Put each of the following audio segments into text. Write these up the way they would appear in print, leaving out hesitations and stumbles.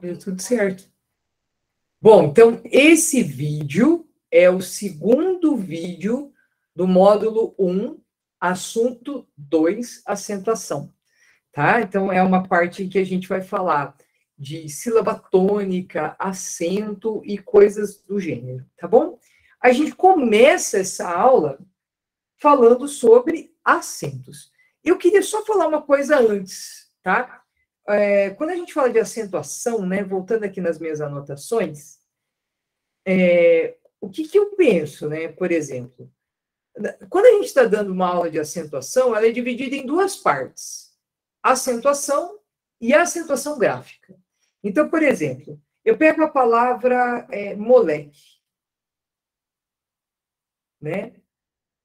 Deu tudo certo. Bom, então, esse vídeo é o segundo vídeo do módulo 1, assunto 2, acentuação. Tá? Então, é uma parte em que a gente vai falar de sílaba tônica, acento e coisas do gênero, tá bom? A gente começa essa aula falando sobre acentos. Eu queria só falar uma coisa antes, tá? Quando a gente fala de acentuação, né, voltando aqui nas minhas anotações, o que eu penso, né, por exemplo? Quando a gente está dando uma aula de acentuação, ela é dividida em duas partes: acentuação e acentuação gráfica. Então, por exemplo, eu pego a palavra moleque, né?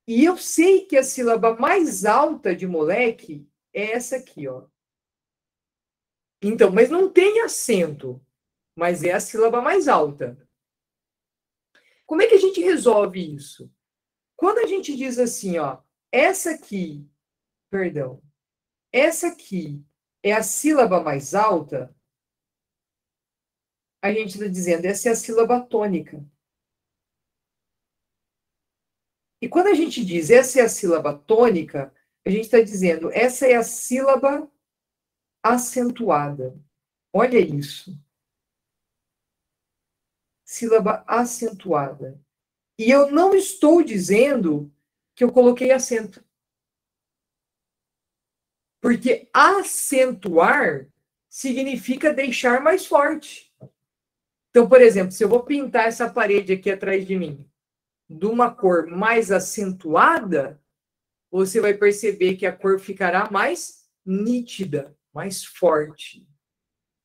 E eu sei que a sílaba mais alta de moleque é essa aqui, ó. Então, mas não tem acento, mas é a sílaba mais alta. Como é que a gente resolve isso? Quando a gente diz assim, ó, essa aqui é a sílaba mais alta, a gente está dizendo, essa é a sílaba tônica. E quando a gente diz essa é a sílaba tônica, a gente está dizendo essa é a sílaba acentuada. Olha isso. Sílaba acentuada. E eu não estou dizendo que eu coloquei acento. Porque acentuar significa deixar mais forte. Então, por exemplo, se eu vou pintar essa parede aqui atrás de mim de uma cor mais acentuada, você vai perceber que a cor ficará mais nítida, mais forte.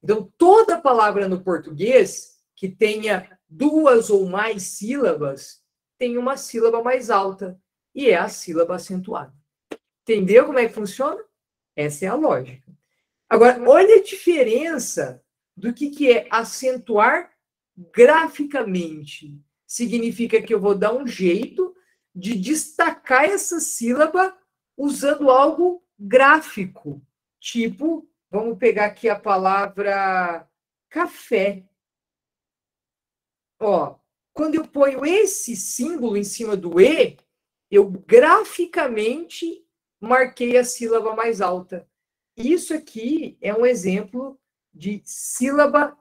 Então, toda palavra no português que tenha duas ou mais sílabas tem uma sílaba mais alta, e é a sílaba acentuada. Entendeu como é que funciona? Essa é a lógica. Agora, olha a diferença do que é acentuar graficamente. Significa que eu vou dar um jeito de destacar essa sílaba usando algo gráfico. Tipo, vamos pegar aqui a palavra café. Ó, quando eu ponho esse símbolo em cima do E, eu graficamente marquei a sílaba mais alta. Isso aqui é um exemplo de sílaba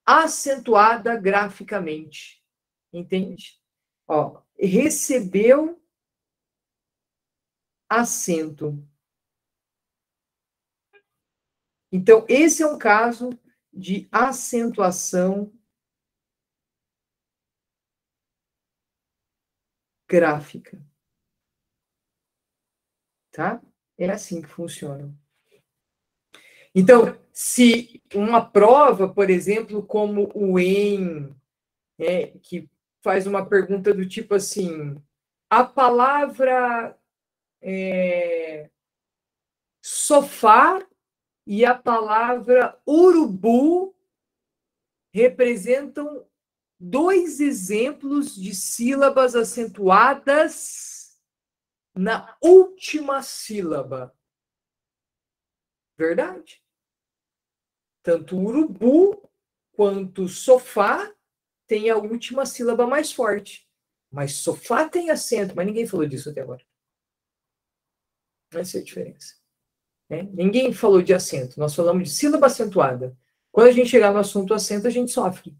acentuada graficamente. Entende? Ó, recebeu acento. Então, esse é um caso de acentuação gráfica. Tá? É assim que funciona. Então, se uma prova, por exemplo, como o EM, que faz uma pergunta do tipo assim, a palavra sofá e a palavra urubu representam dois exemplos de sílabas acentuadas na última sílaba. Verdade? Tanto urubu quanto sofá tem a última sílaba mais forte. Mas sofá tem acento, mas ninguém falou disso até agora. Essa é a diferença. Ninguém falou de acento, nós falamos de sílaba acentuada. Quando a gente chegar no assunto acento, a gente sofre.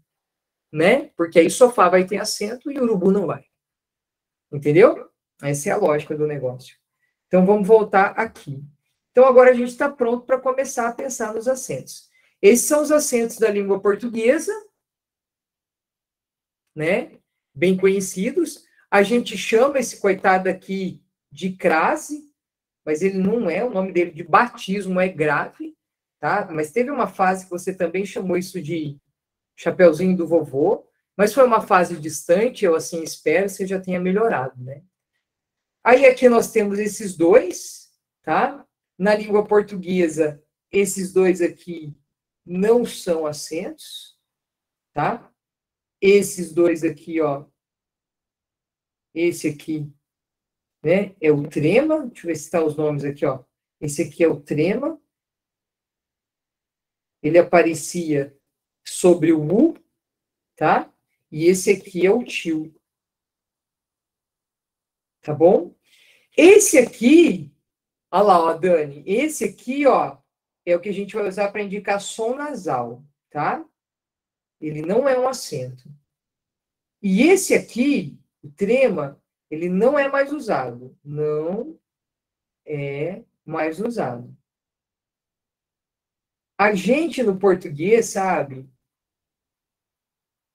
Né? Porque aí sofá vai ter acento e urubu não vai. Entendeu? Essa é a lógica do negócio. Então, vamos voltar aqui. Então, agora a gente está pronto para começar a pensar nos acentos. Esses são os acentos da língua portuguesa, né? Bem conhecidos. A gente chama esse coitado aqui de crase, mas ele não é, o nome dele de batismo é grave, tá? Mas teve uma fase que você também chamou isso de chapeuzinho do vovô, mas foi uma fase distante, eu assim espero, você já tenha melhorado, né? Aí aqui nós temos esses dois, tá? Na língua portuguesa, esses dois aqui não são acentos, tá? Esses dois aqui, ó, esse aqui, né, é o trema, deixa eu ver se está os nomes aqui, ó. Esse aqui é o trema, ele aparecia sobre o U, tá? E esse aqui é o til. Tá bom? Esse aqui, olha lá, ó, Dani, esse aqui, ó, é o que a gente vai usar para indicar som nasal, tá? Ele não é um acento. E esse aqui, o trema, ele não é mais usado. Não é mais usado. A gente, no português, sabe,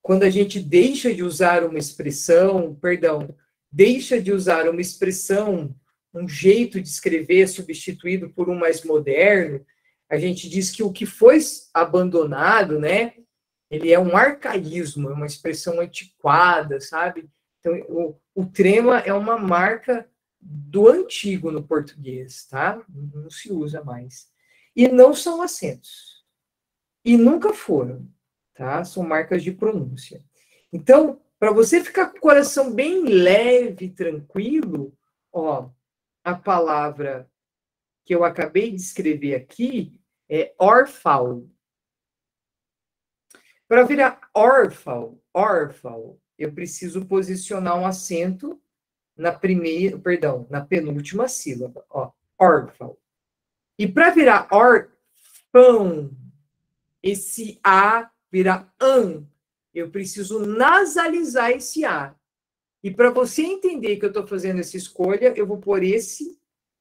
quando a gente deixa de usar uma expressão, perdão, deixa de usar uma expressão, um jeito de escrever substituído por um mais moderno, a gente diz que o que foi abandonado, né, ele é um arcaísmo, é uma expressão antiquada, sabe? Então, o trema é uma marca do antigo no português, tá? Não se usa mais. E não são acentos. E nunca foram, tá? São marcas de pronúncia. Então, para você ficar com o coração bem leve, tranquilo, ó, a palavra que eu acabei de escrever aqui é órfão. Para virar órfão, eu preciso posicionar um acento na primeira, perdão, na penúltima sílaba, ó, órfão. E para virar órfão, esse A virar an, eu preciso nasalizar esse A. E para você entender que eu estou fazendo essa escolha, eu vou pôr esse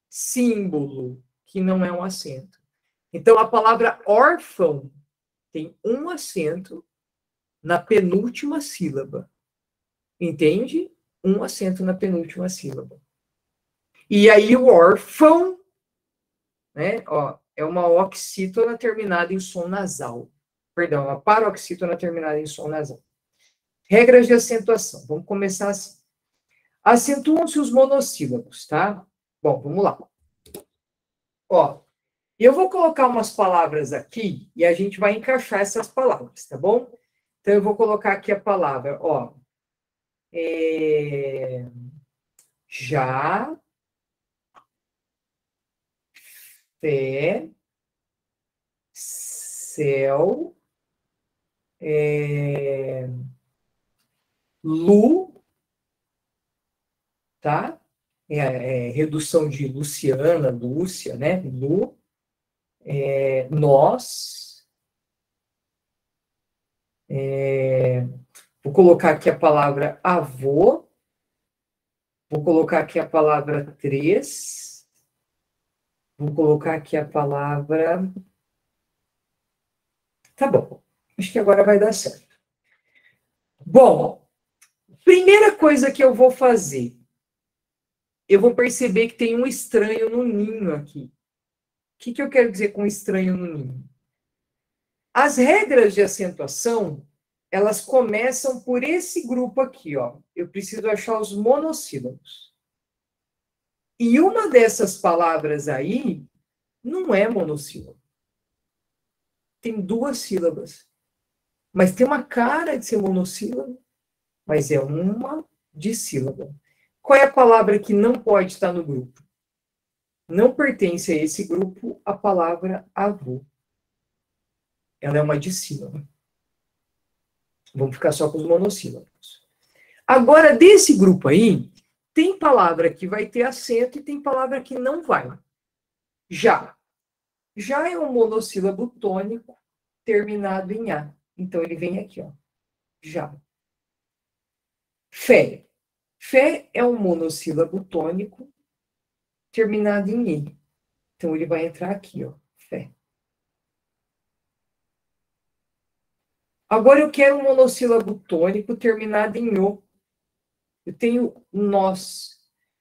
símbolo, que não é um acento. Então, a palavra órfão tem um acento na penúltima sílaba. Entende? Um acento na penúltima sílaba. E aí, o órfão, né, ó, é uma oxítona terminada em som nasal. Perdão, uma paroxítona terminada em som nasal. Regras de acentuação. Vamos começar assim. Acentuam-se os monossílabos, tá? Bom, vamos lá. Ó, eu vou colocar umas palavras aqui e a gente vai encaixar essas palavras, tá bom? Então, eu vou colocar aqui a palavra, ó. Já, fé, céu, Lu, tá? Redução de Luciana, Lúcia, né? Lu, nós. Vou colocar aqui a palavra avô. Vou colocar aqui a palavra três. Vou colocar aqui a palavra. Tá bom. Acho que agora vai dar certo. Bom, primeira coisa que eu vou fazer. Eu vou perceber que tem um estranho no ninho aqui. O que eu quero dizer com estranho no ninho? As regras de acentuação, elas começam por esse grupo aqui, ó. Eu preciso achar os monossílabos. E uma dessas palavras aí não é monossílabo. Tem duas sílabas. Mas tem uma cara de ser monossílabo, mas é uma dissílaba. Qual é a palavra que não pode estar no grupo? Não pertence a esse grupo a palavra avô. Ela é uma dissílaba. Vamos ficar só com os monossílabos. Agora, desse grupo aí, tem palavra que vai ter acento e tem palavra que não vai. Já. Já é um monossílabo tônico terminado em A. Então, ele vem aqui, ó. Já. Fé. Fé é um monossílabo tônico terminado em E. Então, ele vai entrar aqui, ó. Fé. Agora, eu quero um monossílabo tônico terminado em O. Eu tenho nós.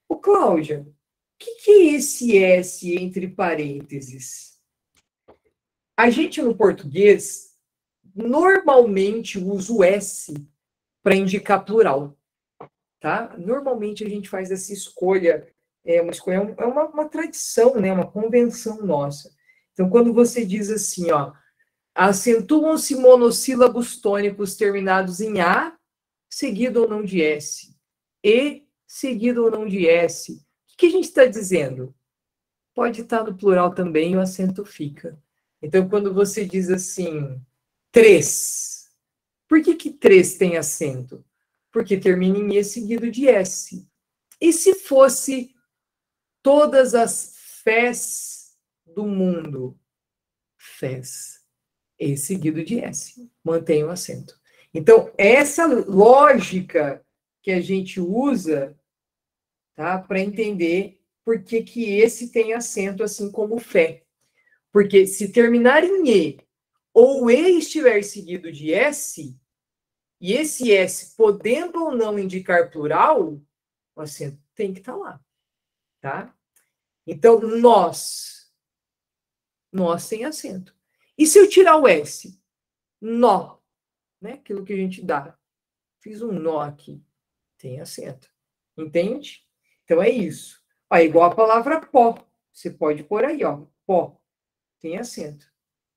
Ô, Cláudia, o que é esse S entre parênteses? A gente, no português, normalmente usa o S para indicar plural. Tá? Normalmente, a gente faz essa escolha. É uma tradição, né? Uma convenção nossa. Então, quando você diz assim, ó, acentuam-se monossílabos tônicos terminados em A, seguido ou não de S. E, seguido ou não de S. O que a gente está dizendo? Pode estar no plural também, o acento fica. Então, quando você diz assim, 3, por que que 3 tem acento? Porque termina em E seguido de S. E se fosse todas as fés do mundo? Fés. E seguido de S. Mantém o acento. Então, essa lógica que a gente usa, tá, para entender por que que esse tem acento, assim como fé. Porque se terminar em E, ou o E estiver seguido de S, e esse S podendo ou não indicar plural, o acento tem que estar lá, tá? Então, nós tem acento. E se eu tirar o S? Nó, né? Aquilo que a gente dá. Fiz um nó aqui, tem acento. Entende? Então é isso. Ó, é igual a palavra pó. Você pode pôr aí, ó, pó. Tem acento.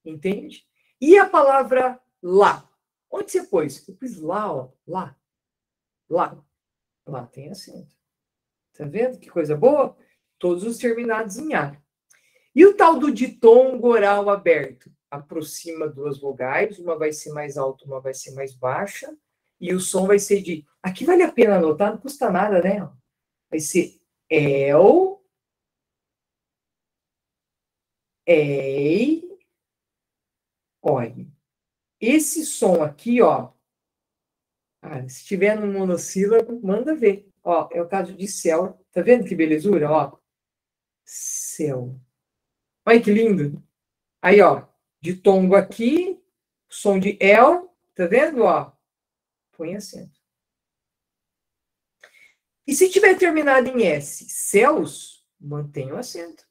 Entende? E a palavra lá? Onde você pôs? Eu pus lá, ó, lá. Lá. Lá tem acento. Tá vendo que coisa boa? Todos os terminados em A. E o tal do ditongo oral aberto? Aproxima duas vogais, uma vai ser mais alta, uma vai ser mais baixa, e o som vai ser de... Aqui vale a pena anotar, não custa nada, né? Vai ser el, ei, oi. Esse som aqui, ó, se tiver no monossílabo, manda ver. Ó, é o caso de céu. Tá vendo que belezura? Ó, céu. Olha que lindo. Aí, ó, de tongo aqui, som de el, tá vendo? Ó, põe acento. E se tiver terminado em S, céus, mantenha o acento.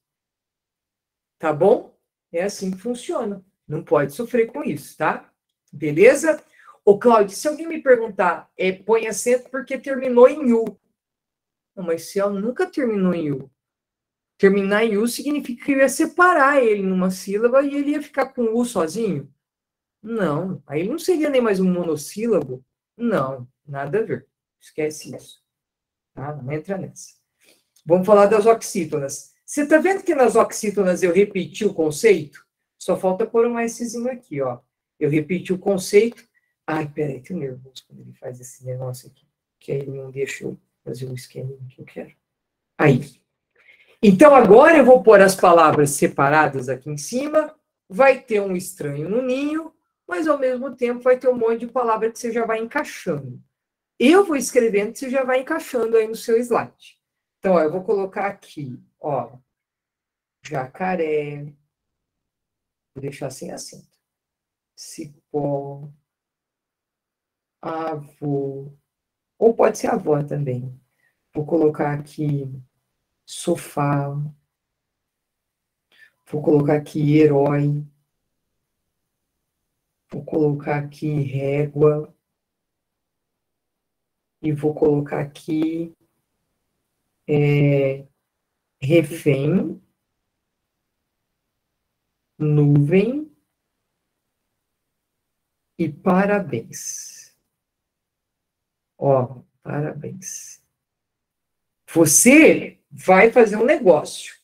Tá bom? É assim que funciona. Não pode sofrer com isso, tá? Beleza? Ô, Cláudio, se alguém me perguntar, põe acento porque terminou em U. Não, mas céu nunca terminou em U. Terminar em U significa que eu ia separar ele numa sílaba e ele ia ficar com U sozinho? Não. Aí não seria nem mais um monossílabo? Não, nada a ver. Esquece isso. Tá? Não entra nessa. Vamos falar das oxítonas. Você está vendo que nas oxítonas eu repeti o conceito? Só falta pôr um Szinho aqui, ó. Eu repeti o conceito. Ai, peraí, tô nervoso quando ele faz esse negócio aqui. Que aí ele não deixa eu fazer o esquema que eu quero. Aí. Então, agora eu vou pôr as palavras separadas aqui em cima. Vai ter um estranho no ninho, mas ao mesmo tempo vai ter um monte de palavra que você já vai encaixando. Eu vou escrevendo, você já vai encaixando aí no seu slide. Então, ó, eu vou colocar aqui, ó, jacaré, vou deixar sem acento, cipó, avô, ou pode ser avó também. Vou colocar aqui sofá, vou colocar aqui herói, vou colocar aqui régua, e vou colocar aqui refém, nuvem e parabéns. Ó, parabéns. Você vai fazer um negócio.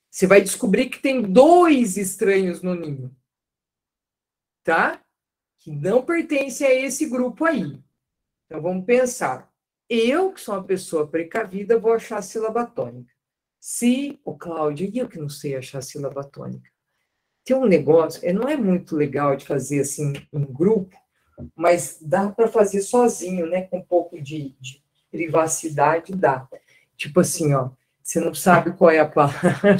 Você vai descobrir que tem 2 estranhos no ninho. Tá? Que não pertencem a esse grupo aí. Então, vamos pensar. Eu, que sou uma pessoa precavida, vou achar a sílaba tônica. Se o Cláudio, e eu que não sei achar a sílaba tônica. Tem um negócio, não é muito legal de fazer assim em grupo, mas dá para fazer sozinho, né? Com um pouco de privacidade, dá. Tipo assim, ó, você não sabe qual é a palavra.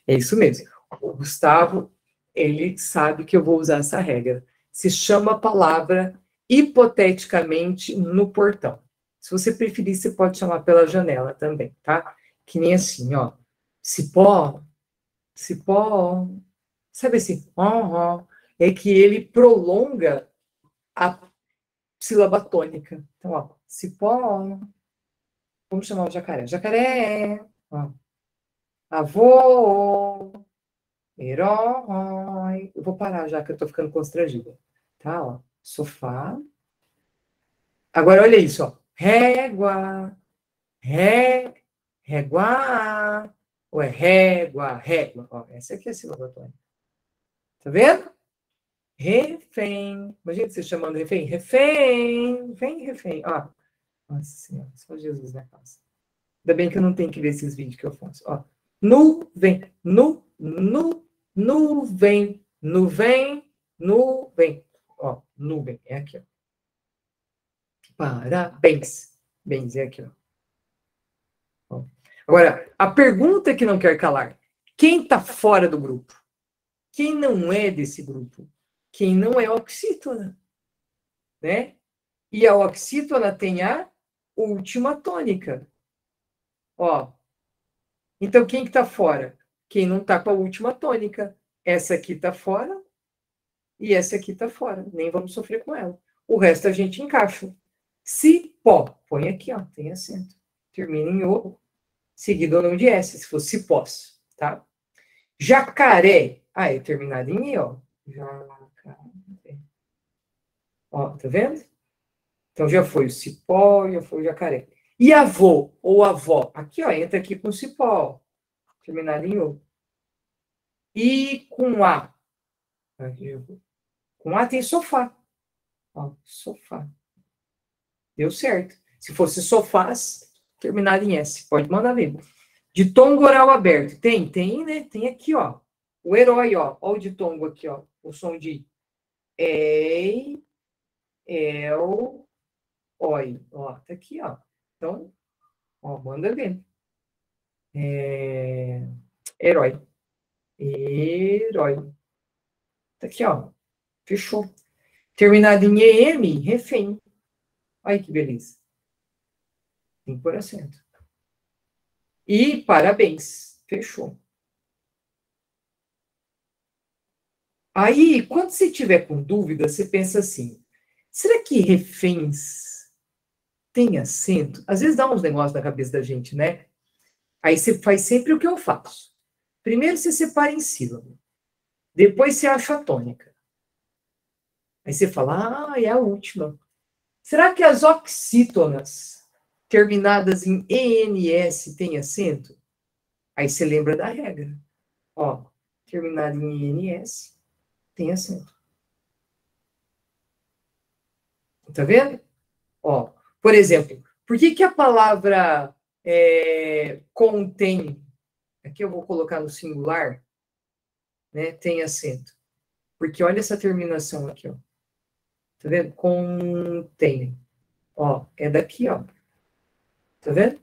É isso mesmo. O Gustavo, ele sabe que eu vou usar essa regra. Se chama a palavra hipoteticamente no portão. Se você preferir, você pode chamar pela janela também, tá? Que nem assim, ó. Cipó, cipó. Sabe assim? É que ele prolonga a sílaba tônica. Então, ó. Cipó. Vamos chamar o jacaré. Jacaré. Ó. Avô. Herói. Eu vou parar já que eu tô ficando constrangida. Tá, ó. Sofá. Agora, olha isso, ó. Régua. Régua. Ou é régua, régua. Ó, essa aqui é a sílaba tônica. Tá vendo? Refém. Imagina você chamando refém. Refém. Vem, refém. Ó. Nossa Senhora, só Jesus na casa. Ainda bem que eu não tenho que ver esses vídeos que eu faço. Ó. Nuvem. Nuvem. Nuvem. Nuvem. Ó, nuvem. É aqui, ó. Parabéns. Bens, é aqui, ó. Agora, a pergunta que não quer calar. Quem está fora do grupo? Quem não é desse grupo? Quem não é oxítona, né? E a oxítona tem a última tônica. Ó. Então, quem que está fora? Quem não está com a última tônica. Essa aqui está fora e essa aqui está fora. Nem vamos sofrer com ela. O resto a gente encaixa. Cipó. Põe aqui, ó. Tem acento. Termina em O, seguido ao nome de S, se fosse cipós, tá? Jacaré. Ah, é terminado em I, ó. Jacaré. Ó, tá vendo? Então já foi o cipó, já foi o jacaré. E avô ou avó? Aqui, ó, entra aqui com cipó. Terminado em O. E com A. Com A tem sofá. Ó, sofá. Deu certo. Se fosse sofás, terminado em S. Pode mandar ver. Ditongo oral aberto. Tem, né? Tem aqui, ó. O herói, ó. Ó o ditongo aqui, ó. O som de ei, el, oi. Ó, tá aqui, ó. Então, ó, manda ver. Herói. Herói. Tá aqui, ó. Fechou. Terminado em EM, refém. Olha que beleza. Tem que pôr acento. E parabéns. Fechou. Aí, quando você tiver com dúvida, você pensa assim, será que reféns tem acento? Às vezes dá uns negócios na cabeça da gente, né? Aí você faz sempre o que eu faço. Primeiro você separa em sílaba. Depois você acha a tônica. Aí você fala, é a última. Será que as oxítonas terminadas em ENS têm acento? Aí você lembra da regra. Ó, terminada em ENS, tem acento. Tá vendo? Ó, por exemplo, por que a palavra contém, aqui eu vou colocar no singular, né, tem acento? Porque olha essa terminação aqui, ó. Tá vendo? Contém. Ó, é daqui, ó. Tá vendo?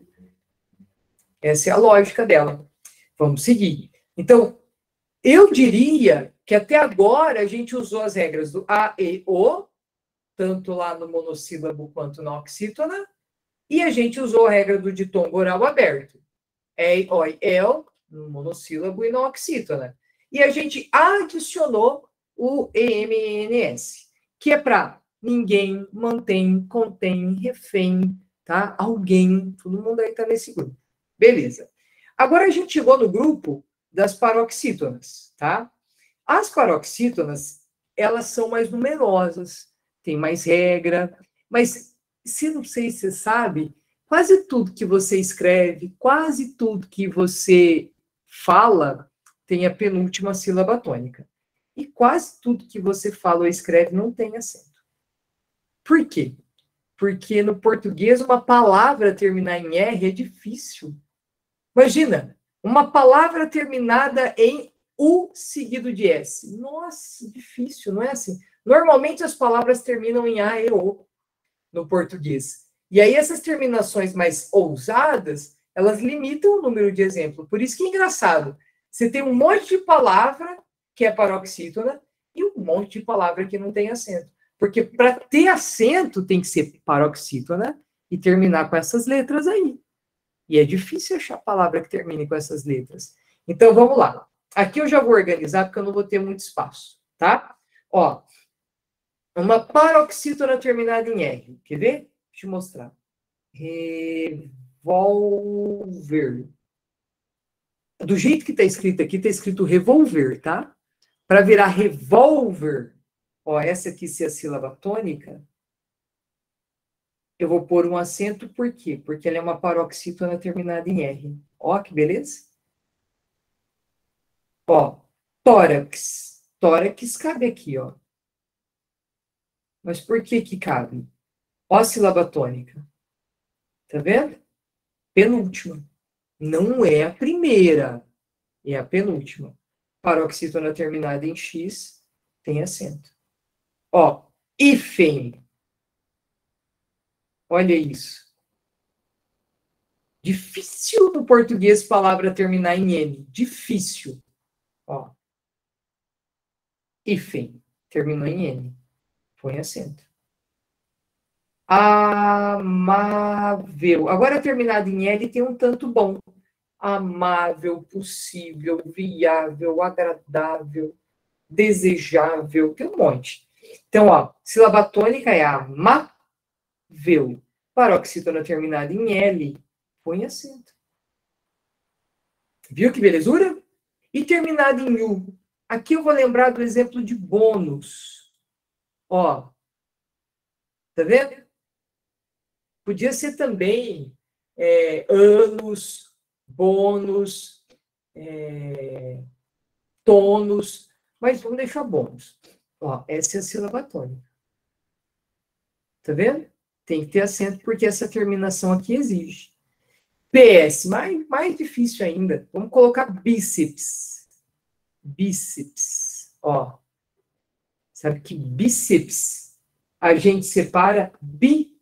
Essa é a lógica dela. Vamos seguir. Então, eu diria que até agora a gente usou as regras do A, E, O, tanto lá no monossílabo quanto na oxítona, e a gente usou a regra do ditongo oral aberto. É, oi, el, no monossílabo e na oxítona. E a gente adicionou o EMNS, que é para ninguém, mantém, contém, refém, tá? Alguém, todo mundo aí tá nesse grupo. Beleza. Agora a gente chegou no grupo das paroxítonas, tá? As paroxítonas, elas são mais numerosas, tem mais regra, mas se não sei se você sabe, quase tudo que você escreve, quase tudo que você fala, tem a penúltima sílaba tônica. E quase tudo que você fala ou escreve não tem acento. Por quê? Porque no português uma palavra terminar em R é difícil. Imagina, uma palavra terminada em U seguido de S. Nossa, difícil, não é assim? Normalmente as palavras terminam em A e O no português. E aí essas terminações mais ousadas, elas limitam o número de exemplos. Por isso que é engraçado. Você tem um monte de palavra que é paroxítona e um monte de palavra que não tem acento. Porque para ter acento tem que ser paroxítona e terminar com essas letras aí. E é difícil achar palavra que termine com essas letras. Então, vamos lá. Aqui eu já vou organizar, porque eu não vou ter muito espaço, tá? Ó, uma paroxítona terminada em R. Quer ver? Deixa eu mostrar. Revolver. Do jeito que está escrito aqui, está escrito revolver, tá? Para virar revólver, ó, essa aqui se a sílaba tônica, eu vou pôr um acento, por quê? Porque ela é uma paroxítona terminada em R. Ó, que beleza? Ó, tórax. Tórax cabe aqui, ó. Mas por que que cabe? Ó a sílaba tônica. Tá vendo? Penúltima. Não é a primeira, é a penúltima. Paroxítona terminada em X tem acento. Ó, hífen. Olha isso. Difícil no português palavra terminar em N. Difícil. Ó. Hífen. Terminou em N. Põe acento. Amável. Agora, terminado em L, tem um tanto bom. Amável, possível, viável, agradável, desejável. Tem um monte. Então, ó, sílaba tônica é amável. Paroxítona terminada em L, põe acento. Viu que belezura? E terminada em U. Aqui eu vou lembrar do exemplo de bônus. Ó. Tá vendo? Podia ser também anos, bônus, tônus, mas vamos deixar bônus. Ó, essa é a sílaba tônica. Tá vendo? Tem que ter acento porque essa terminação aqui exige. PS, mais difícil ainda. Vamos colocar bíceps. Bíceps. Ó. Sabe que bíceps a gente separa bíceps.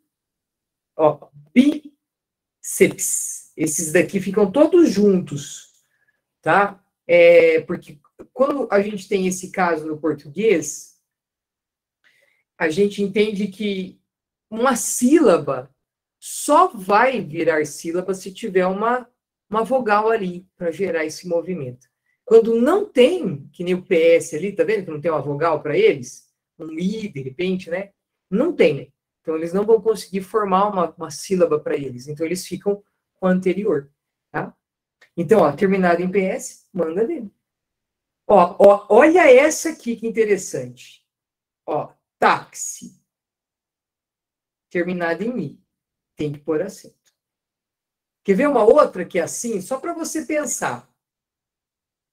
Esses daqui ficam todos juntos, tá? Porque quando a gente tem esse caso no português, a gente entende que uma sílaba só vai virar sílaba se tiver uma vogal ali para gerar esse movimento. Quando não tem, que nem o PS ali, tá vendo que não tem uma vogal para eles? Um I, de repente, né? Não tem. Então, eles não vão conseguir formar uma sílaba para eles. Então, eles ficam com a anterior, tá? Então, ó, terminado em PS, manda dele. Ó, olha essa aqui que interessante. Ó, táxi. Terminado em I. Tem que pôr acento. Quer ver uma outra que é assim? Só para você pensar.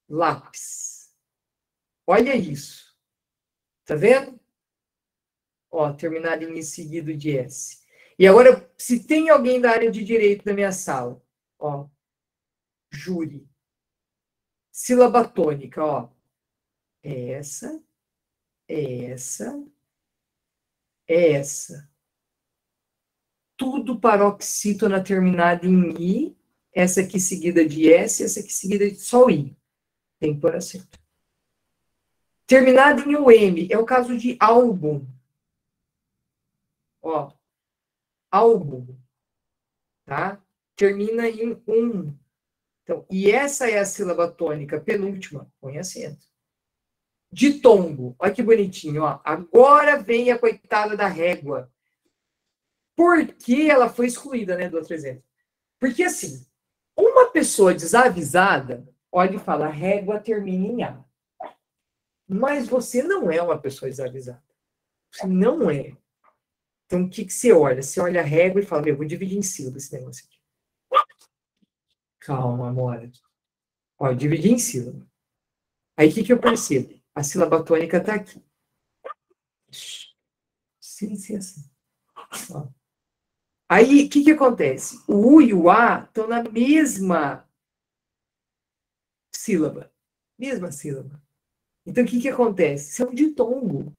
Lápis. Olha isso. Tá vendo? Ó, terminado em I seguido de S. E agora, se tem alguém da área de direito na minha sala, ó, júri. Sílaba tônica, ó. Essa, essa, essa. Tudo paroxítona terminada em I, essa aqui seguida de S, essa aqui seguida de só I. Tem que pôr acento. Terminada em UM, é o caso de álbum. Ó, álbum, tá? Termina em um. Então, e essa é a sílaba tônica penúltima, põe acento. Ditongo, olha que bonitinho, ó. Agora vem a coitada da régua. Por que ela foi excluída, né, do outro exemplo? Porque, assim, uma pessoa desavisada olha e fala, régua termina em A. Mas você não é uma pessoa desavisada. Você não é. Então, o que você olha? Você olha a régua e fala, eu vou dividir em sílaba esse negócio aqui. Calma, amor. Ó, dividir em sílaba. Aí, o que eu percebo? A sílaba tônica está aqui. Sim, sim, assim. Ó. Aí, o que acontece? O U e o A estão na mesma sílaba. Mesma sílaba. Então, o que acontece? Isso é um ditongo.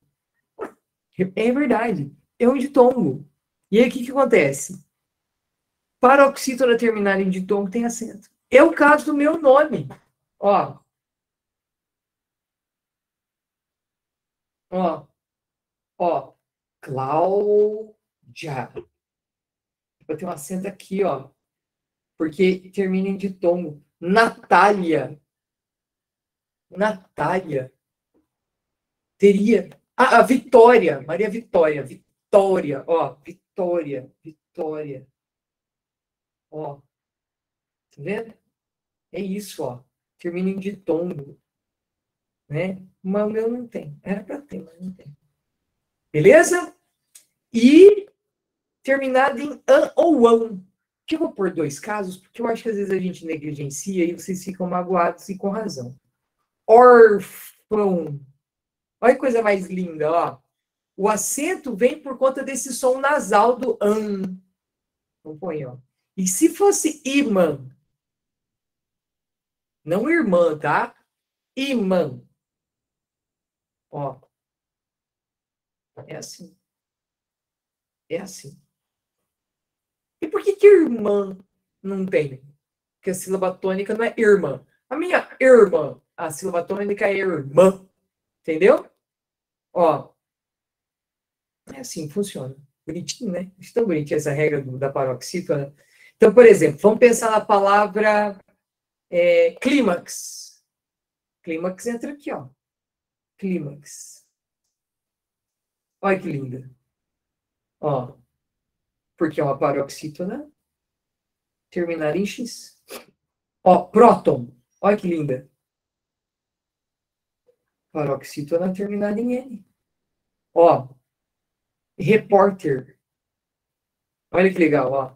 É verdade. É um ditongo. E aí, o que acontece? Paroxítona terminada em ditongo tem acento. É o caso do meu nome. Ó. Ó. Ó. Cláudia. Eu tenho um acento aqui, ó. Porque termina em ditongo. Natália. Natália. Teria. A Vitória. Maria Vitória. Vitória. Ó. Vitória. Vitória. Ó. Tá vendo? É isso, ó. Termina em ditongo. Né? Mas o meu não tem. Era para ter, mas não tem. Beleza? E terminado em an ou ão. Que eu vou pôr dois casos, porque eu acho que às vezes a gente negligencia e vocês ficam magoados e com razão. Órfão. Olha que coisa mais linda, ó. O acento vem por conta desse som nasal do an. Vamos pôr, ó. E se fosse imã? Não irmã, tá? Imã. Ó. É assim. É assim. E por que irmã não tem? Porque a sílaba tônica não é irmã. A minha irmã, a sílaba tônica é irmã. Entendeu? Ó. É assim que funciona. Bonitinho, né? Acho tão bonitinha essa regra da paroxítona. Então, por exemplo, vamos pensar na palavra clímax. Clímax entra aqui, ó. Clímax. Olha que linda. Ó. Porque é uma paroxítona. Terminar em X. Ó, próton. Olha que linda. Paroxítona terminada em N. Ó, repórter. Olha que legal, ó.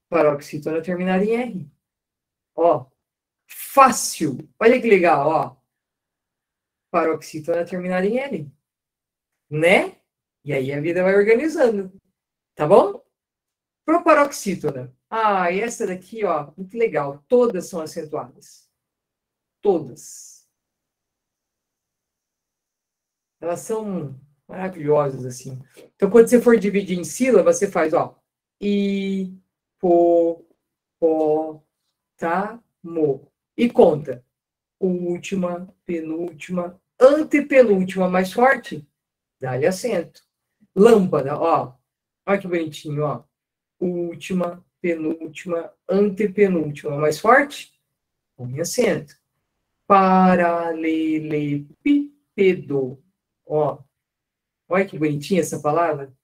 Paroxítona terminada em R. Ó, fácil. Olha que legal, ó. Paroxítona terminada em L. Né? E aí a vida vai organizando. Tá bom? Proparoxítona. Ah, e essa daqui, ó, muito legal. Todas são acentuadas. Todas. Elas são maravilhosas, assim. Então, quando você for dividir em sílaba, você faz, ó. I, po, po, tá, mo. E conta. Última, penúltima, antepenúltima mais forte, dá-lhe acento. Lâmpada, ó. Olha que bonitinho, ó. Última, penúltima, antepenúltima mais forte, põe acento. Paralelepípedo. Ó. Olha que bonitinha essa palavra.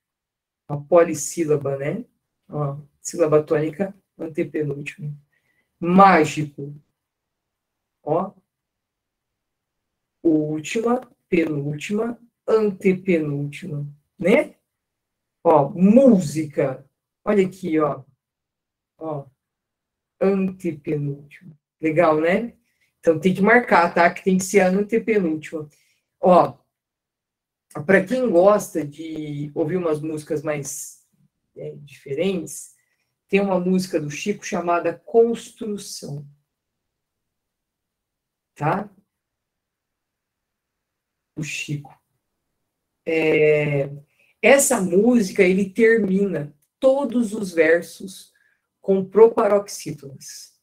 Uma polissílaba, né? Ó. Sílaba tônica, antepenúltima. Mágico. Ó. Última, penúltima, antepenúltima, né? Ó, música. Olha aqui, ó. Ó, antepenúltima. Legal, né? Então tem que marcar, tá? Que tem que ser a antepenúltima. Ó, para quem gosta de ouvir umas músicas mais diferentes, tem uma música do Chico chamada Construção. Tá? O Chico. Essa música, ele termina todos os versos com proparoxítonas.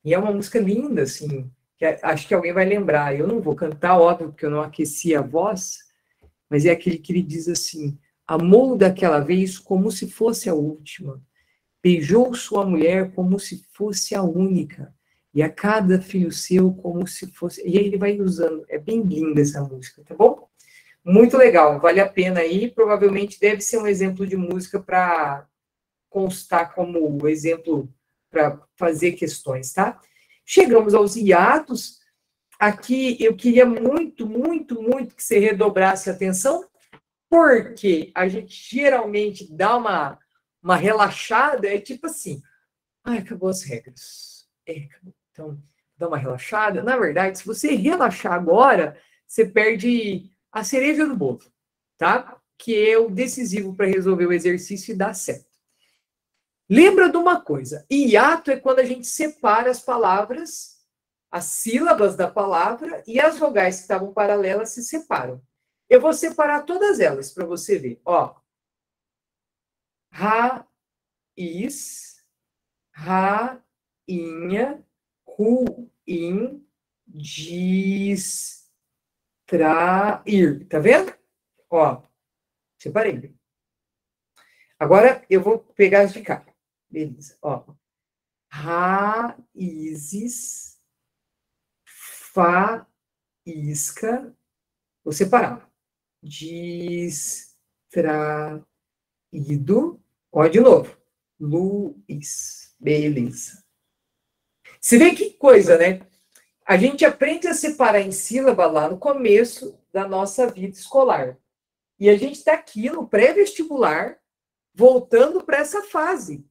E é uma música linda, assim, que acho que alguém vai lembrar. Eu não vou cantar, óbvio, porque eu não aqueci a voz, mas é aquele que ele diz assim: amou daquela vez como se fosse a última, beijou sua mulher como se fosse a única, e a cada filho seu como se fosse... E aí ele vai usando, é bem linda essa música, tá bom? Muito legal, vale a pena aí, provavelmente deve ser um exemplo de música para constar como exemplo para fazer questões, tá? Chegamos aos hiatos. Aqui eu queria muito, muito, muito que você redobrasse a atenção, porque a gente geralmente dá uma relaxada, é tipo assim, ai, acabou as regras. Acabou. Então, dá uma relaxada. Na verdade, se você relaxar agora, você perde a cereja do bolo, tá? Que é o decisivo para resolver o exercício e dar certo. Lembra de uma coisa, hiato é quando a gente separa as palavras, as sílabas da palavra e as vogais que estavam paralelas se separam. Eu vou separar todas elas para você ver. Ó, raiz, rainha, ruim, distrair. Tá vendo? Ó, separei. Agora eu vou pegar as de cá. Beleza, ó. Raízes, faísca, vou separar. Distraído, ó, de novo. Luiz, beleza. Você vê que coisa, né? A gente aprende a separar em sílaba lá no começo da nossa vida escolar. E a gente está aqui no pré-vestibular, voltando para essa fase.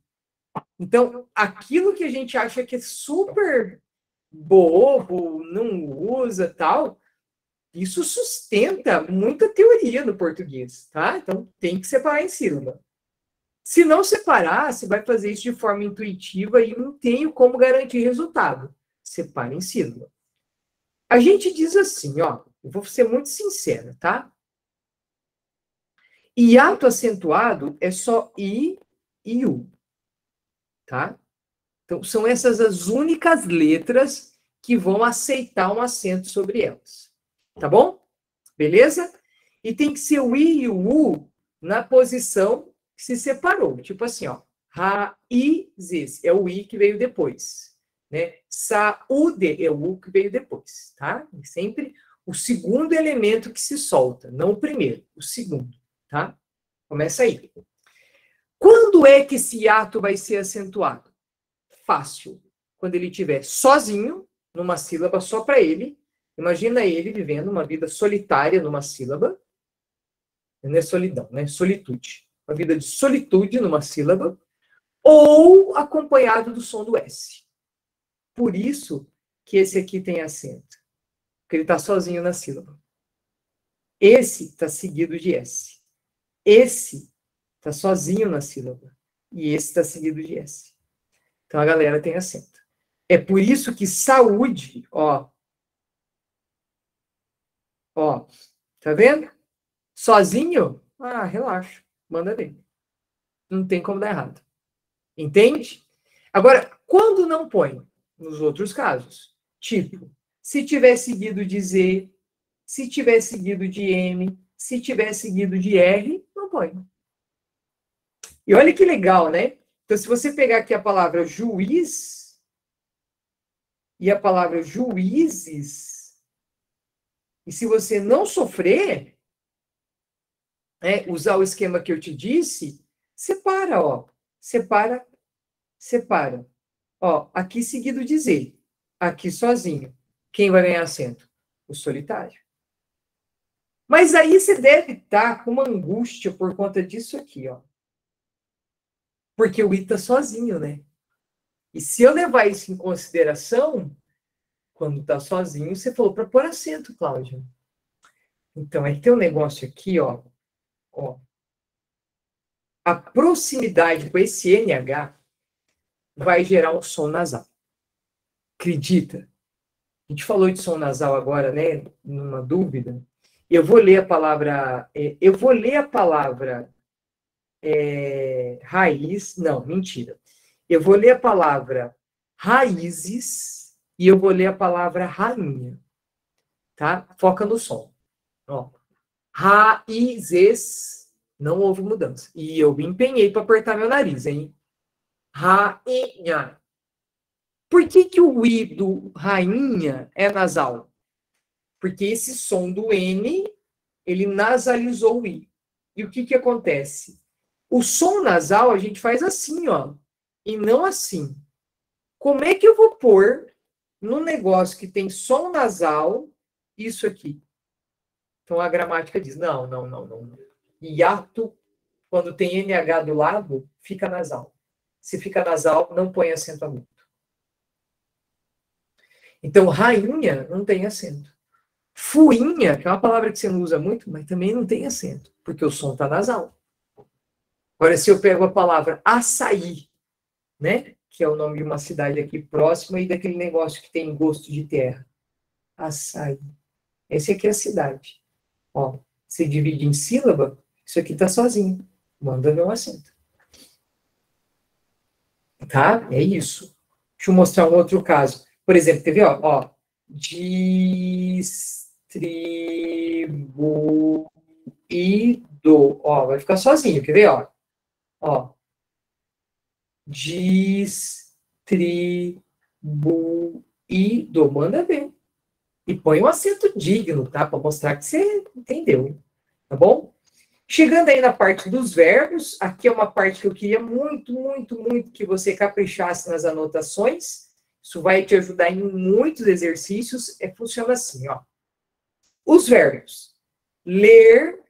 Então, aquilo que a gente acha que é super bobo, não usa, tal, Isso sustenta muita teoria no português, tá? Então, tem que separar em sílaba. Se não separar, você vai fazer isso de forma intuitiva e não tenho como garantir resultado. Separa em sílaba. A gente diz assim, ó, eu vou ser muito sincera, tá? Hiato acentuado é só I e U, tá? Então, são essas as únicas letras que vão aceitar um acento sobre elas. Tá bom? Beleza? E tem que ser o I e o U na posição que se separou. Tipo assim, ó. Raízes é o I que veio depois. Né? Saúde é o U que veio depois. Tá? E sempre o segundo elemento que se solta, não o primeiro, o segundo. Tá? Começa aí. Quando é que esse ato vai ser acentuado? Fácil. Quando ele estiver sozinho, numa sílaba só para ele. Imagina ele vivendo uma vida solitária numa sílaba. Não é solidão, né? Solitude. Uma vida de solitude numa sílaba. Ou acompanhado do som do S. Por isso que esse aqui tem acento. Porque ele está sozinho na sílaba. Esse está seguido de S. Esse está sozinho na sílaba. E esse está seguido de S. Então a galera tem acento. É por isso que saúde, ó, tá vendo? Sozinho? Ah, relaxa, manda ver. Não tem como dar errado. Entende? Agora, quando não põe? Nos outros casos. Tipo, se tiver seguido de Z, se tiver seguido de M, se tiver seguido de R, não põe. E olha que legal, né? Então, se você pegar aqui a palavra juiz e a palavra juízes, e se você não sofrer, né, usar o esquema que eu te disse, separa, ó. Separa, separa. Ó, aqui seguido de Z. Aqui sozinho. Quem vai ganhar acento? O solitário. Mas aí você deve estar com uma angústia por conta disso aqui, ó. Porque o I está sozinho, né? E se eu levar isso em consideração, quando está sozinho, você falou para pôr acento, Cláudia. Então, aí tem um negócio aqui, ó. A proximidade com esse NH vai gerar um som nasal. Acredita? A gente falou de som nasal agora, né? Numa dúvida. Eu vou ler a palavra. Raiz. Não, mentira. Eu vou ler a palavra raízes e eu vou ler a palavra rainha. Tá? Foca no som. Ó. Raízes. Não houve mudança. E eu me empenhei para apertar meu nariz, hein? Rainha. Por que o I do rainha é nasal? Porque esse som do N, ele nasalizou o I. E o que acontece? O som nasal a gente faz assim, ó, e não assim. Como é que eu vou pôr num negócio que tem som nasal isso aqui? Então a gramática diz: não. Hiato, quando tem NH do lado, fica nasal. Se fica nasal, não põe acento agudo. Então, rainha não tem acento. Fuinha, que é uma palavra que você não usa muito, mas também não tem acento, porque o som está nasal. Agora, se eu pego a palavra açaí, né? Que é o nome de uma cidade aqui próxima e daquele negócio que tem gosto de terra. Açaí. Esse aqui é a cidade. Ó, se divide em sílaba, isso aqui está sozinho. Manda meu acento. Tá? É isso. Deixa eu mostrar um outro caso. Por exemplo, quer ver? Ó, distribuído. Ó, vai ficar sozinho. Quer ver? Ó. Distribuído. Manda ver. E põe um acento digno, tá? Para mostrar que você entendeu. Tá bom? Chegando aí na parte dos verbos, aqui é uma parte que eu queria muito que você caprichasse nas anotações. Isso vai te ajudar em muitos exercícios. Funciona assim, ó. Os verbos. Ler,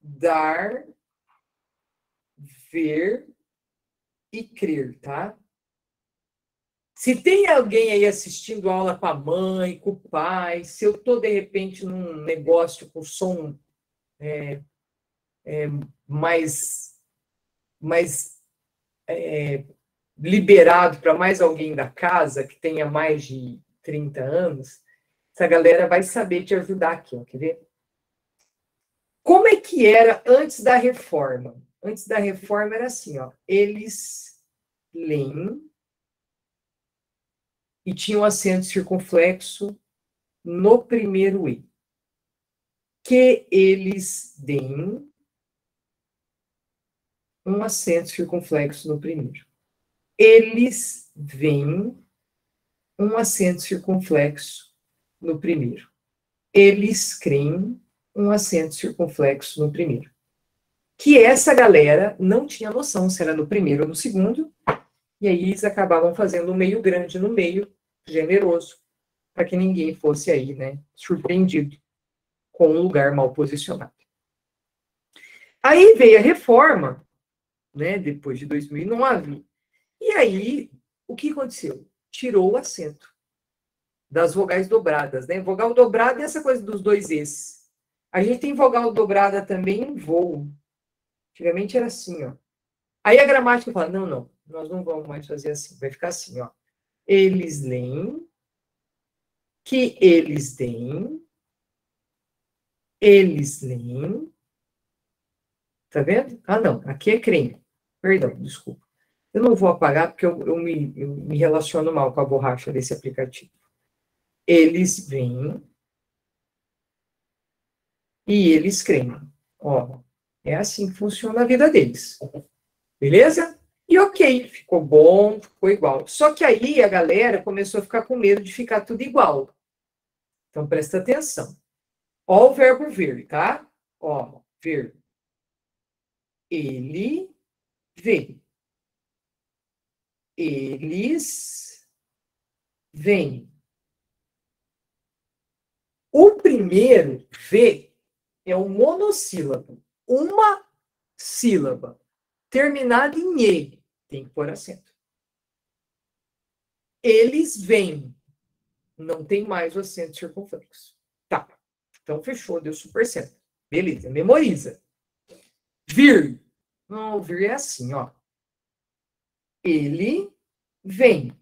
dar, ver e crer, tá? Se tem alguém aí assistindo aula com a mãe, com o pai, se eu estou, de repente, num negócio com som mais liberado para mais alguém da casa que tenha mais de 30 anos, essa galera vai saber te ajudar aqui, ó, quer ver? Como é que era antes da reforma? Antes da reforma era assim, ó, eles leem e tinham acento circunflexo no primeiro E. Que eles deem um acento circunflexo no primeiro. Eles veem um acento circunflexo no primeiro. Eles creem um acento circunflexo no primeiro. Que essa galera não tinha noção se era no primeiro ou no segundo, e aí eles acabavam fazendo um meio grande no meio, generoso, para que ninguém fosse aí, né, surpreendido com um lugar mal posicionado. Aí veio a reforma, né, depois de 2009, e aí o que aconteceu? Tirou o acento das vogais dobradas, né? Vogal dobrada é essa coisa dos dois Es. A gente tem vogal dobrada também em voo. Antigamente era assim, ó. Aí a gramática fala, não, nós não vamos mais fazer assim, vai ficar assim, ó. Eles leem, que eles deem, eles leem. Tá vendo? Ah, não, aqui é creme. Perdão, desculpa. Eu não vou apagar porque eu me relaciono mal com a borracha desse aplicativo. Eles veem e eles creem. Ó, é assim que funciona a vida deles. Beleza? E ok, ficou bom, ficou igual. Só que aí a galera começou a ficar com medo de ficar tudo igual. Então presta atenção. Ó o verbo ver, tá? Ó, ver. Ele vê. Eles veem. O primeiro, V, é um monossílabo. Uma sílaba. Terminada em E. Tem que pôr acento. Eles veem. Não tem mais o acento circunflexo. Tá. Então, fechou. Deu super certo. Beleza. Memoriza. Vir. Não, vir é assim, ó. Ele vem.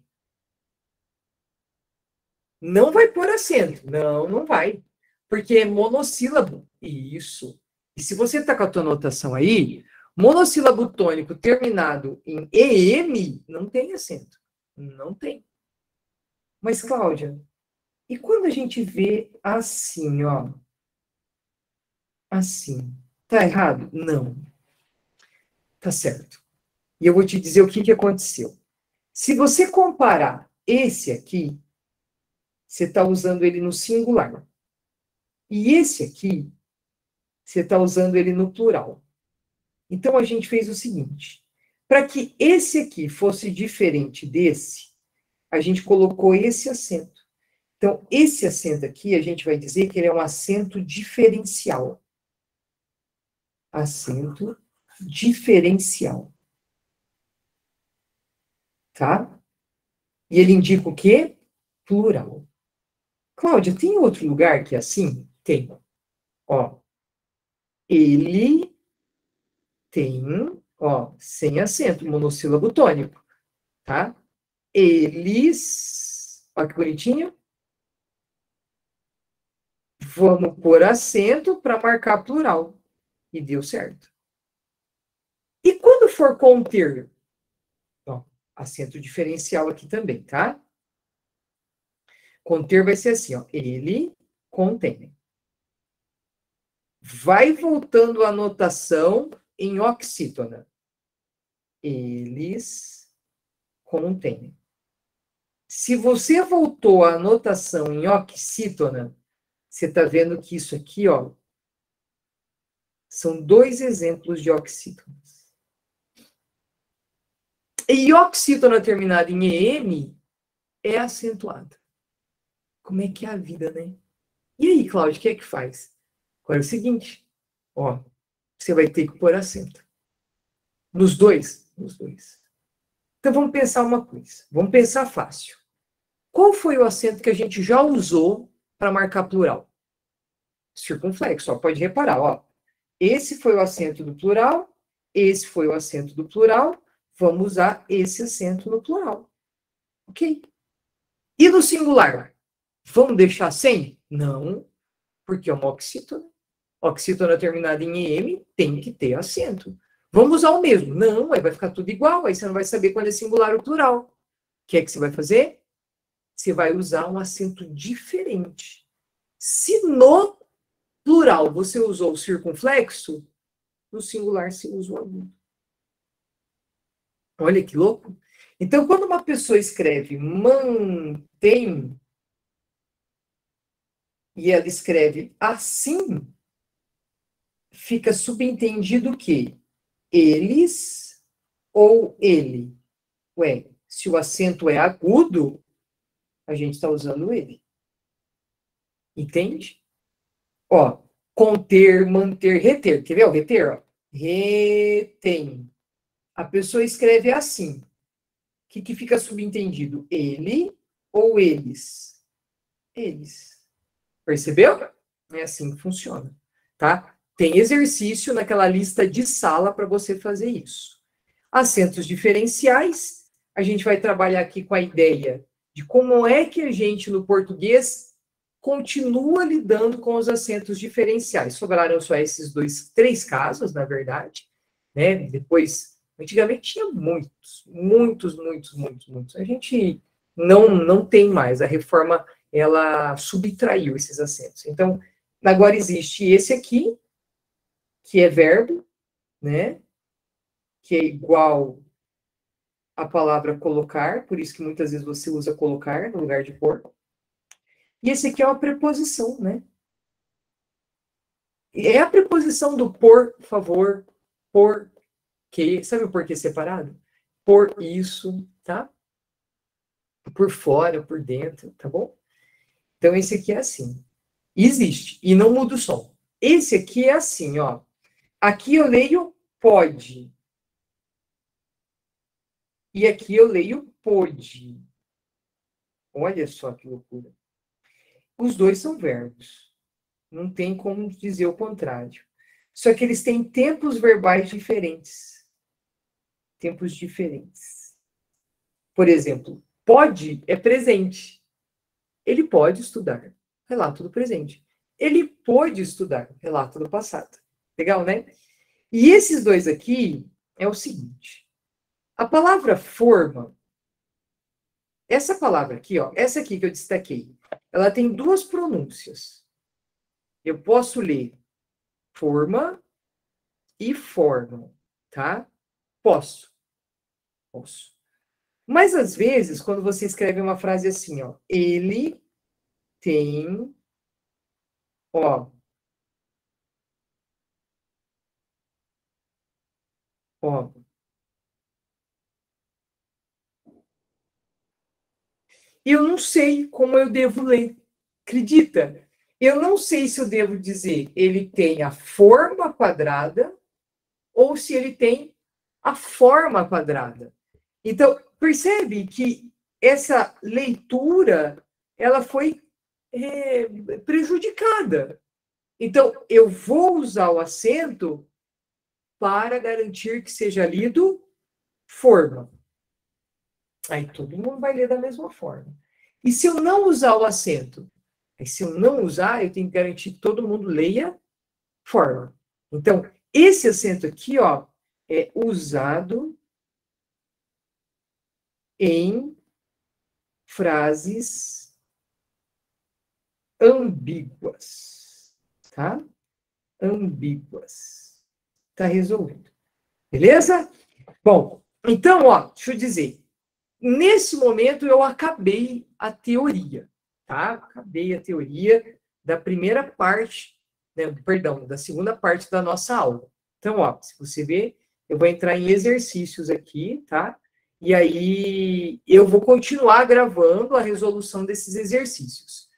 Não vai pôr acento. Não, não vai. Porque é monossílabo. Isso. E se você está com a tua anotação aí, monossílabo tônico terminado em EM não tem acento. Não tem. Mas, Cláudia, e quando a gente vê assim, ó? Assim. Tá errado? Não. Tá certo. E eu vou te dizer o que aconteceu. Se você comparar esse aqui, você está usando ele no singular. E esse aqui, você está usando ele no plural. Então, a gente fez o seguinte. Para que esse aqui fosse diferente desse, a gente colocou esse acento. Então, esse acento aqui, a gente vai dizer que ele é um acento diferencial. Acento diferencial. Tá? E ele indica o quê? Plural. Cláudia, tem outro lugar que é assim? Tem. Ó, ele tem, ó, sem acento, monossílabo tônico, tá? Eles, ó que bonitinho. Vamos pôr acento para marcar plural. E deu certo. E quando for conter? Ó, acento diferencial aqui também, tá? Conter vai ser assim, ó. Ele contém. Vai voltando a anotação em oxítona. Eles contêm. Se você voltou a anotação em oxítona, você está vendo que isso aqui, ó, são dois exemplos de oxítonas. E oxítona terminada em EM é acentuada. Como é que é a vida, né? E aí, Cláudio, o que é que faz? Agora é o seguinte, ó, você vai ter que pôr acento. Nos dois? Nos dois. Então, vamos pensar uma coisa. Vamos pensar fácil. Qual foi o acento que a gente já usou para marcar plural? Circunflexo, ó, pode reparar, ó. Esse foi o acento do plural, esse foi o acento do plural, vamos usar esse acento no plural. Ok? E no singular? Vamos deixar sem? Não, porque é uma oxítona. Oxítona terminada em EM tem que ter acento. Vamos usar o mesmo? Não, aí vai ficar tudo igual, aí você não vai saber quando é singular ou plural. O que é que você vai fazer? Você vai usar um acento diferente. Se no plural você usou o circunflexo, no singular se usa o agudo. Olha que louco. Então, quando uma pessoa escreve mantém e ela escreve assim, fica subentendido que eles ou ele. Ué, se o acento é agudo, a gente está usando ele. Entende? Ó, conter, manter, reter. Quer ver o reter? Ó? Retém. A pessoa escreve assim. O que fica subentendido? Ele ou eles? Eles. Percebeu? É assim que funciona, tá? Tem exercício naquela lista de sala para você fazer isso. Acentos diferenciais, a gente vai trabalhar aqui com a ideia de como é que a gente, no português, continua lidando com os acentos diferenciais. Sobraram só esses três casos, na verdade, né? Depois, antigamente tinha muitos. A gente não tem mais. A reforma, ela subtraiu esses acentos. Então, agora existe esse aqui, que é verbo, né? Que é igual a palavra colocar, por isso que muitas vezes você usa colocar no lugar de pôr. E esse aqui é uma preposição, né? É a preposição do por favor, por que. Sabe o porquê separado? Por isso, tá? Por fora, por dentro, tá bom? Então, esse aqui é assim. Existe, e não muda o som. Esse aqui é assim, ó. Aqui eu leio pode. E aqui eu leio pôde. Olha só que loucura. Os dois são verbos. Não tem como dizer o contrário. Só que eles têm tempos verbais diferentes. Tempos diferentes. Por exemplo, pode é presente. Ele pode estudar. Relato do presente. Ele pôde estudar. Relato do passado. Legal, né? E esses dois aqui é o seguinte. A palavra forma, essa palavra aqui, ó, essa aqui que eu destaquei, ela tem duas pronúncias. Eu posso ler forma e forma, tá? Posso. Mas, às vezes, quando você escreve uma frase assim, ó, ele tem, ó, eu não sei como eu devo ler. Acredita? Eu não sei se eu devo dizer ele tem a forma quadrada ou se ele tem a forma quadrada. Então, percebe que essa leitura ela foi prejudicada. Então, eu vou usar o acento para garantir que seja lido forma. Aí todo mundo vai ler da mesma forma. E se eu não usar o acento? Aí, se eu não usar, eu tenho que garantir que todo mundo leia forma. Então, esse acento aqui, ó, é usado em frases ambíguas, tá? Ambíguas. Tá resolvido. Beleza? Bom, então, ó, deixa eu dizer. Nesse momento, eu acabei a teoria, tá? Acabei a teoria da primeira parte, né, perdão, da segunda parte da nossa aula. Então, ó, se você ver, eu vou entrar em exercícios aqui, tá? E aí eu vou continuar gravando a resolução desses exercícios.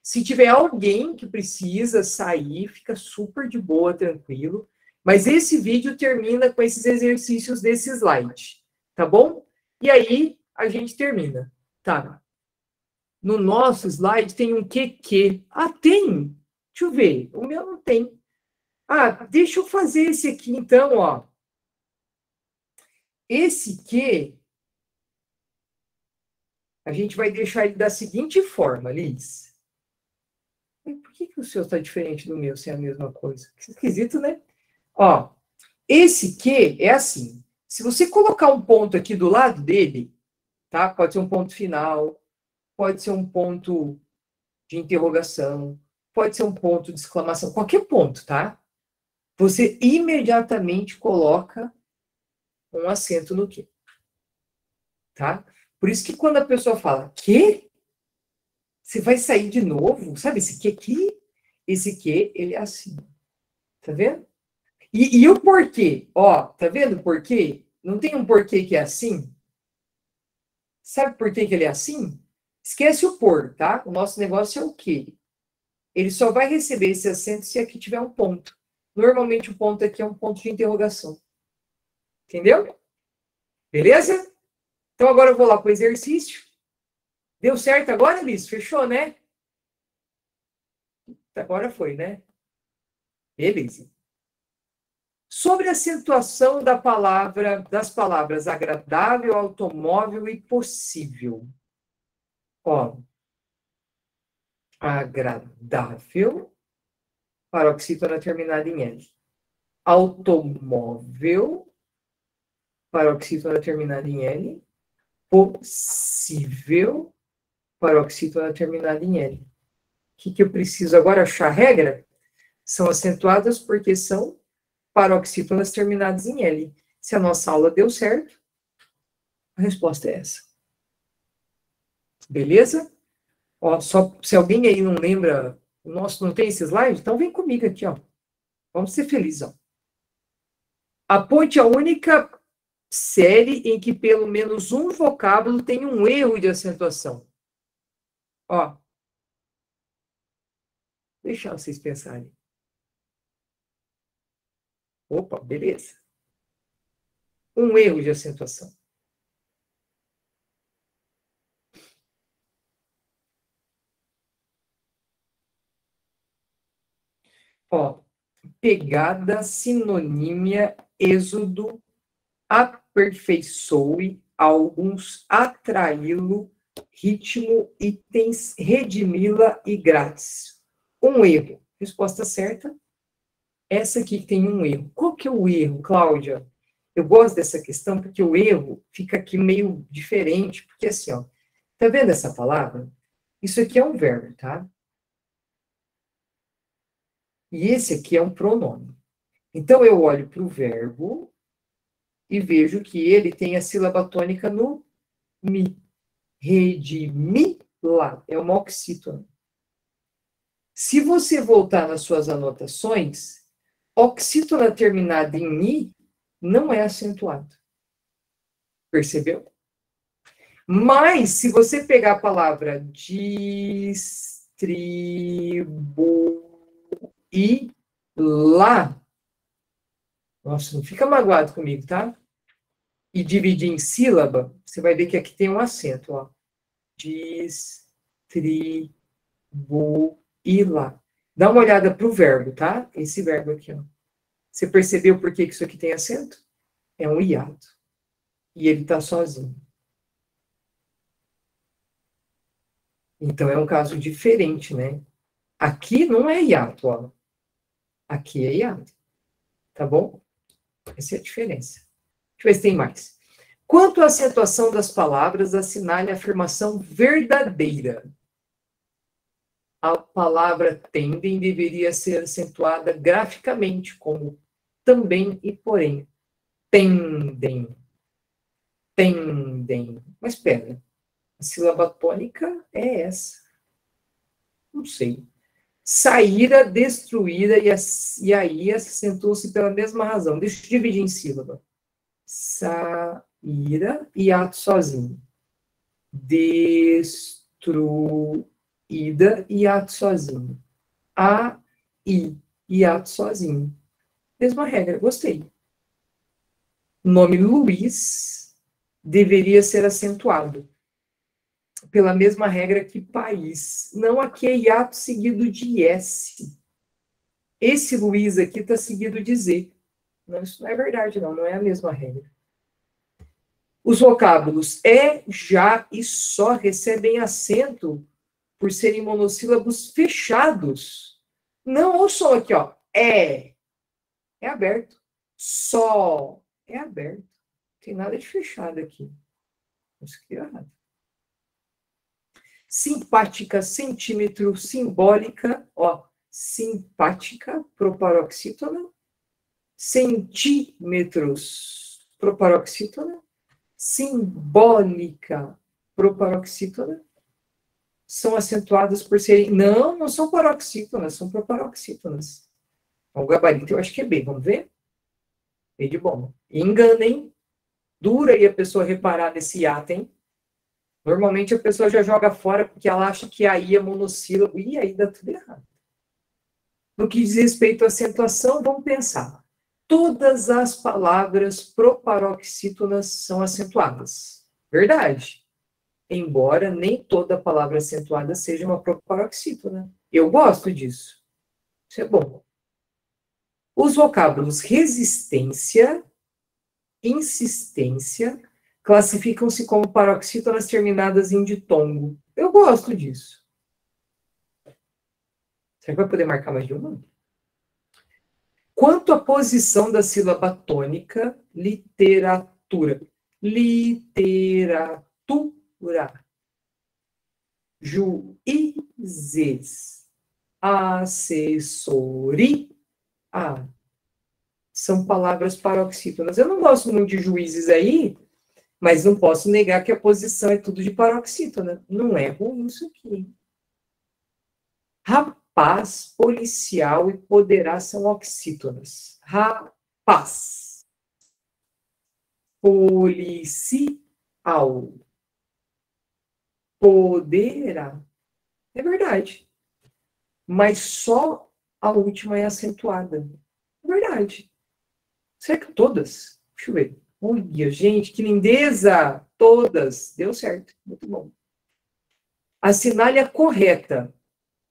Se tiver alguém que precisa sair, fica super de boa, tranquilo. Mas esse vídeo termina com esses exercícios desse slide, tá bom? E aí, a gente termina. Tá. No nosso slide tem um QQ. Ah, tem? Deixa eu ver. O meu não tem. Ah, deixa eu fazer esse aqui, então, ó. Esse Q, a gente vai deixar ele da seguinte forma, Liz. Por que o seu está diferente do meu, se é a mesma coisa? Que esquisito, né? Ó, esse Q é assim. Se você colocar um ponto aqui do lado dele, tá? Pode ser um ponto final, pode ser um ponto de interrogação, pode ser um ponto de exclamação, qualquer ponto, tá? Você imediatamente coloca um acento no Q, tá? Por isso que quando a pessoa fala, Q? Você vai sair de novo? Sabe esse Q aqui? Esse Q, ele é assim. Tá vendo? E o porquê? Ó, tá vendo o porquê? Não tem um porquê que é assim? Sabe por que ele é assim? Esquece o por, tá? O nosso negócio é o quê? Ele só vai receber esse acento se aqui tiver um ponto. Normalmente o ponto aqui é um ponto de interrogação. Entendeu? Beleza? Então agora eu vou lá para o exercício. Deu certo agora, Liz? Fechou, né? Agora foi, né? Beleza. Sobre a acentuação das palavras agradável, automóvel e possível. Ó, agradável, paroxítona terminada em L. Automóvel, paroxítona terminada em L. Possível, paroxítona terminada em L. O que eu preciso agora achar a regra? São acentuadas porque são paroxítonas terminadas em L. Se a nossa aula deu certo, a resposta é essa. Beleza? Ó, só se alguém aí não lembra, o nosso não tem esse slide, então vem comigo aqui, ó. Vamos ser felizes, ó. A ponte é a única série em que pelo menos um vocábulo tem um erro de acentuação. Ó. Deixa vocês pensarem. Opa, beleza. Um erro de acentuação. Ó, pegada, sinonímia, êxodo, aperfeiçoe, alguns, atraí-lo, ritmo, itens, redimi-la e grátis. Um erro. Resposta certa. Essa aqui tem um erro. Qual que é o erro, Cláudia? Eu gosto dessa questão porque o erro fica aqui meio diferente, porque assim, ó, tá vendo essa palavra? Isso aqui é um verbo, tá? E esse aqui é um pronome. Então, eu olho para o verbo e vejo que ele tem a sílaba tônica no mi. Redimi-la. É uma oxítona. Se você voltar nas suas anotações, oxítona terminada em i não é acentuado. Percebeu? Mas, se você pegar a palavra distribuir-la, nossa, não fica magoado comigo, tá? E dividir em sílaba, você vai ver que aqui tem um acento, ó. Distribuir-la. Dá uma olhada para o verbo, tá? Esse verbo aqui, ó. Você percebeu por que isso aqui tem acento? É um hiato. E ele está sozinho. Então, é um caso diferente, né? Aqui não é hiato, ó. Aqui é hiato. Tá bom? Essa é a diferença. Deixa eu ver se tem mais. Quanto à acentuação das palavras, assinale a afirmação verdadeira. A palavra tendem deveria ser acentuada graficamente, como também e porém. Tendem. Tendem. Mas espera, a sílaba tônica é essa. Não sei. Saíra, destruída, e aí acentuou-se pela mesma razão. Deixa eu dividir em sílaba. Saíra e ato sozinho. Destruída e ato sozinho. A, e ato sozinho. Mesma regra, gostei. Nome Luiz, deveria ser acentuado. Pela mesma regra que país. Não aqui é hiato seguido de S. Esse Luiz aqui está seguido de Z. Não, isso não é verdade, não. Não é a mesma regra. Os vocábulos é, já e só recebem acento por serem monossílabos fechados. Não, olha o som aqui, ó. É aberto. Só é aberto. Não tem nada de fechado aqui. Isso aqui é errado. Simpática, centímetro, simbólica, ó. Simpática, proparoxítona. Centímetros, proparoxítona. Simbólica, proparoxítona. São acentuadas por serem... Não são paroxítonas, são proparoxítonas. O gabarito eu acho que é B, vamos ver? B de bom. Engana, hein? Dura aí a pessoa reparar nesse hiato, hein? Normalmente a pessoa já joga fora porque ela acha que aí é monossílabo e aí dá tudo errado. No que diz respeito à acentuação, vamos pensar. Todas as palavras proparoxítonas são acentuadas. Verdade. Embora nem toda palavra acentuada seja uma proparoxítona. Eu gosto disso. Isso é bom. Os vocábulos resistência, insistência, classificam-se como paroxítonas terminadas em ditongo. Eu gosto disso. Será que vai poder marcar mais de uma? Quanto à posição da sílaba tônica, literatura. Literatura. Juízes. Assessoria. São palavras paroxítonas. Eu não gosto muito de juízes aí, mas não posso negar que a posição é tudo de paroxítona. Não é ruim isso aqui. Rapaz, policial e poderá são oxítonas. Rapaz. Policial. Poderá. É verdade. Mas só a última é acentuada. É verdade. Será que todas? Deixa eu ver. Olha, gente, que lindeza! Todas. Deu certo. Muito bom. Assinale a correta.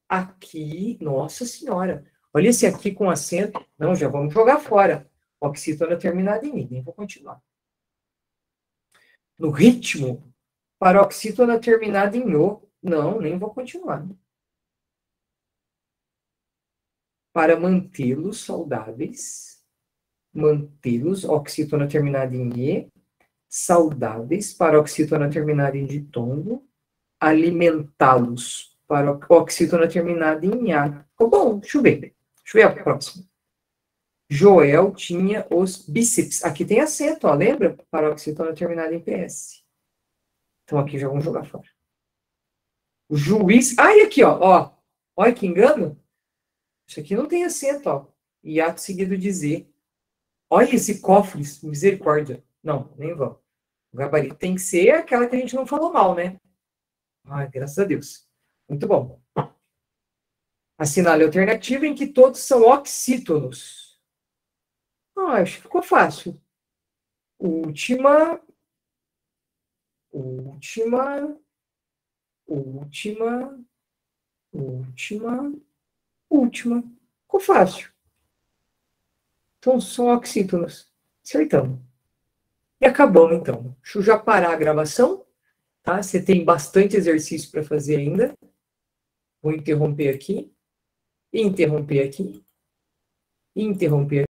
Aqui, nossa senhora. Olha esse aqui com acento. Não, já vamos jogar fora. Oxítona terminada em I. Nem vou continuar. No ritmo, paroxítona terminada em O. Não, nem vou continuar. Para mantê-los saudáveis. Mantê-los, oxítona terminada em E. Saudáveis, paroxítona terminada em ditongo. Alimentá-los, para oxítona terminada em A. Ficou bom, deixa eu ver. Deixa eu ver a próxima. Joel tinha os bíceps. Aqui tem acento, ó, lembra? Paroxítona terminada em PS. Então aqui já vamos jogar fora. O juiz... e aqui, ó. Olha que engano. Isso aqui não tem acento, ó. Hiato seguido de Z. Olha esse cofres, misericórdia. Não, nem vamos. O gabarito tem que ser aquela que a gente não falou mal, né? Graças a Deus. Muito bom. Assinale a alternativa em que todos são oxítonos. Acho que ficou fácil. Última. Ficou fácil. Então, são oxítonos. Acertamos. E acabamos, então. Deixa eu já parar a gravação. Tá? Você tem bastante exercício para fazer ainda. Vou interromper aqui. Interromper aqui. Interromper aqui.